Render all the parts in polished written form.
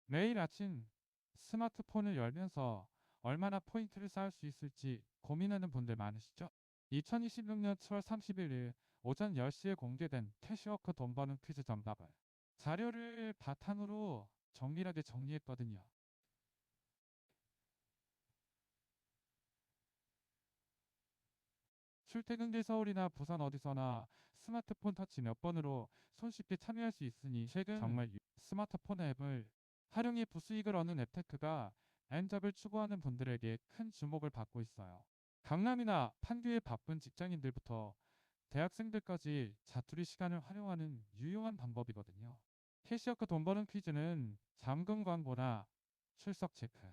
매일 아침 스마트폰을 열면서 얼마나 포인트를 쌓을 수 있을지 고민하는 분들 많으시죠? 2026년 7월 31일 오전 10시에 공개된 캐시워크 돈 버는 퀴즈 정답을 자료를 바탕으로 정밀하게 정리했거든요. 출퇴근길 서울이나 부산 어디서나 스마트폰 터치 몇 번으로 손쉽게 참여할 수 있으니 최근 정말 스마트폰 앱을 활용해 부수익을 얻는 앱테크가 N잡을 추구하는 분들에게 큰 주목을 받고 있어요. 강남이나 판교의 바쁜 직장인들부터 대학생들까지 자투리 시간을 활용하는 유용한 방법이거든요. 캐시워크 돈 버는 퀴즈는 잠금 광고나 출석 체크,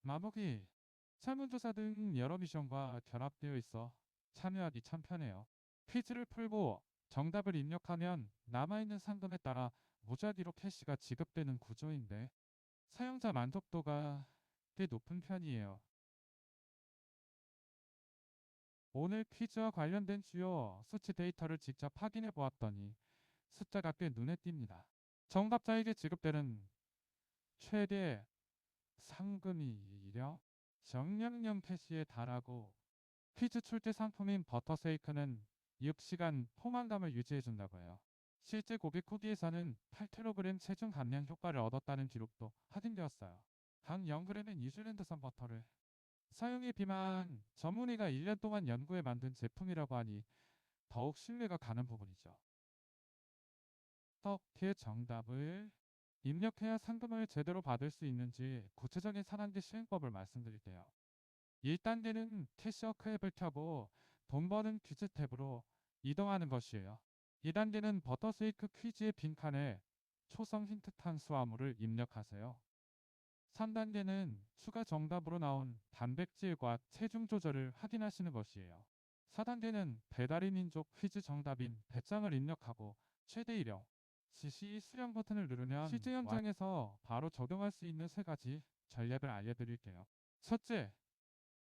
마모기, 설문조사 등 여러 미션과 결합되어 있어 참여하기 참 편해요. 퀴즈를 풀고 정답을 입력하면 남아있는 상금에 따라 무작위로 캐시가 지급되는 구조인데 사용자 만족도가 꽤 높은 편이에요. 오늘 퀴즈와 관련된 주요 수치 데이터를 직접 확인해 보았더니 숫자가 꽤 눈에 띕니다. 정답자에게 지급되는 최대 상금이 이려 정량령 캐시에 달하고 퀴즈 출제 상품인 버터쉐이크는 6시간 포만감을 유지해준다고 해요. 실제 고객 후기에서는 8kg 체중 감량 효과를 얻었다는 기록도 확인되었어요. 단 0g의 뉴질랜드산 버터를 사용해 비만 전문의가 1년 동안 연구해 만든 제품이라고 하니 더욱 신뢰가 가는 부분이죠. 어떻게 정답을 입력해야 상금을 제대로 받을 수 있는지 구체적인 산안지 시행법을 말씀드릴게요. 1단계는 캐시워크 앱을 켜고 돈 버는 퀴즈 탭으로 이동하는 것이에요. 2단계는 버터쉐이크 퀴즈의 빈칸에 초성 힌트 탄수화물을 입력하세요. 3단계는 추가 정답으로 나온 단백질과 체중 조절을 확인하시는 것이에요. 4단계는 배달의 민족 퀴즈 정답인 배짱을 입력하고 최대 일용 CC 수령 버튼을 누르면 실제 현장에서 바로 적용할 수 있는 세 가지 전략을 알려드릴게요. 첫째,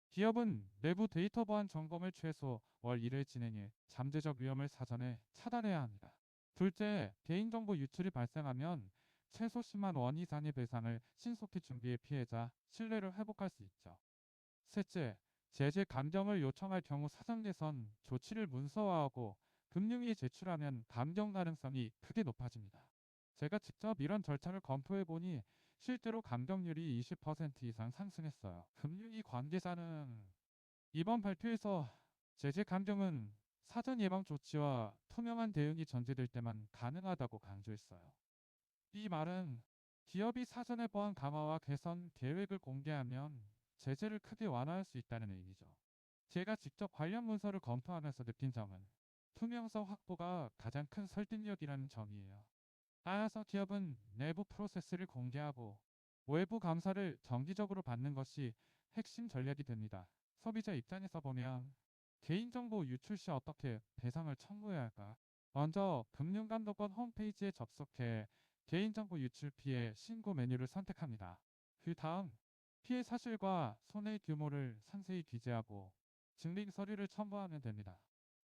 기업은 내부 데이터 보안 점검을 최소 월 1회 진행해 잠재적 위험을 사전에 차단해야 합니다. 둘째, 개인정보 유출이 발생하면 최소 10만 원 이상의 배상을 신속히 준비해 피해자 신뢰를 회복할 수 있죠. 셋째, 제재 감경을 요청할 경우 사전 개선 조치를 문서화하고 금융위에 제출하면 감경 가능성이 크게 높아집니다. 제가 직접 이런 절차를 검토해 보니 실제로 감경률이 20% 이상 상승했어요. 금융위 관계자는 이번 발표에서 제재 감경은 사전 예방 조치와 투명한 대응이 전제될 때만 가능하다고 강조했어요. 이 말은 기업이 사전에 보안 강화와 개선 계획을 공개하면 제재를 크게 완화할 수 있다는 의미죠. 제가 직접 관련 문서를 검토하면서 느낀 점은 투명성 확보가 가장 큰 설득력이라는 점이에요. 따라서 기업은 내부 프로세스를 공개하고 외부 감사를 정기적으로 받는 것이 핵심 전략이 됩니다. 소비자 입장에서 보면 개인정보 유출 시 어떻게 배상을 청구해야 할까? 먼저 금융감독원 홈페이지에 접속해 개인정보 유출 피해 신고 메뉴를 선택합니다. 그 다음 피해 사실과 손해 규모를 상세히 기재하고 증빙 서류를 첨부하면 됩니다.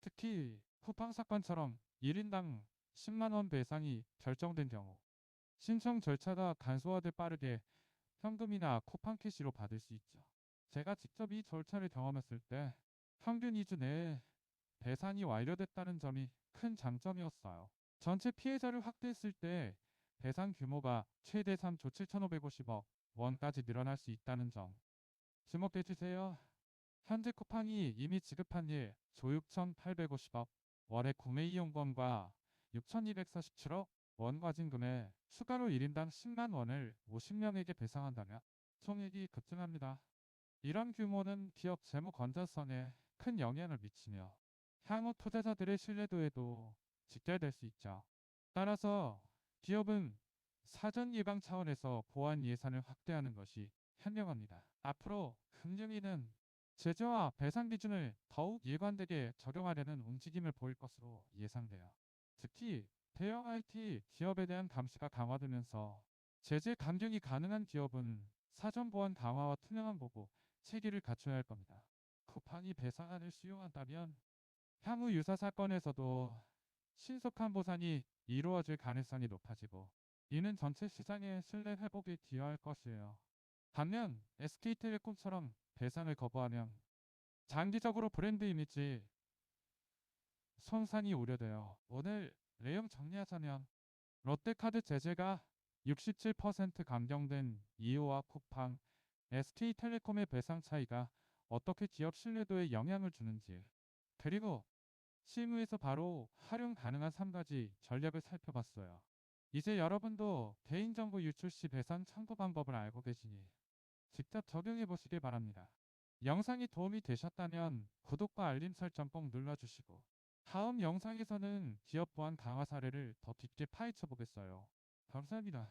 특히 쿠팡 사건처럼 1인당 10만 원 배상이 결정된 경우 신청 절차가 간소화돼 빠르게 현금이나 쿠팡 캐시로 받을 수 있죠. 제가 직접 이 절차를 경험했을 때 평균 2주 내에 배상이 완료됐다는 점이 큰 장점이었어요. 전체 피해자를 확대했을 때 배상 규모가 최대 3조 7,550억 원까지 늘어날 수 있다는 점 주목해 주세요. 현재 쿠팡이 이미 지급한 일 조 6,850억 월의 구매 이용권과 6,247억 원 과징금에 추가로 1인당 10만 원을 50명에게 배상한다면 총액이 급증합니다. 이런 규모는 기업 재무 건전성에 큰 영향을 미치며 향후 투자자들의 신뢰도에도 직결될 수 있죠. 따라서 기업은 사전 예방 차원에서 보안 예산을 확대하는 것이 현명합니다. 앞으로 금융위는 제재와 배상 기준을 더욱 일관되게 적용하려는 움직임을 보일 것으로 예상돼요. 특히 대형 IT 기업에 대한 감시가 강화되면서 제재 감경이 가능한 기업은 사전 보안 강화와 투명한 보고 체계를 갖춰야 할 겁니다. 쿠팡이 배상안을 수용한다면 향후 유사 사건에서도 신속한 보상이 이루어질 가능성이 높아지고 이는 전체 시장의 신뢰 회복에 기여할 것이에요. 반면 SK텔레콤처럼 배상을 거부하면 장기적으로 브랜드 이미지 손상이 우려돼요. 오늘 내용 정리하자면 롯데카드 제재가 67% 감경된 이오와 쿠팡, SK텔레콤의 배상 차이가 어떻게 기업 신뢰도에 영향을 주는지, 그리고 실무에서 바로 활용 가능한 3가지 전략을 살펴봤어요. 이제 여러분도 개인정보 유출 시 배상 청구 방법을 알고 계시니 직접 적용해 보시길 바랍니다. 영상이 도움이 되셨다면 구독과 알림 설정 꼭 눌러주시고, 다음 영상에서는 기업 보안 강화 사례를 더 깊게 파헤쳐 보겠어요. 감사합니다.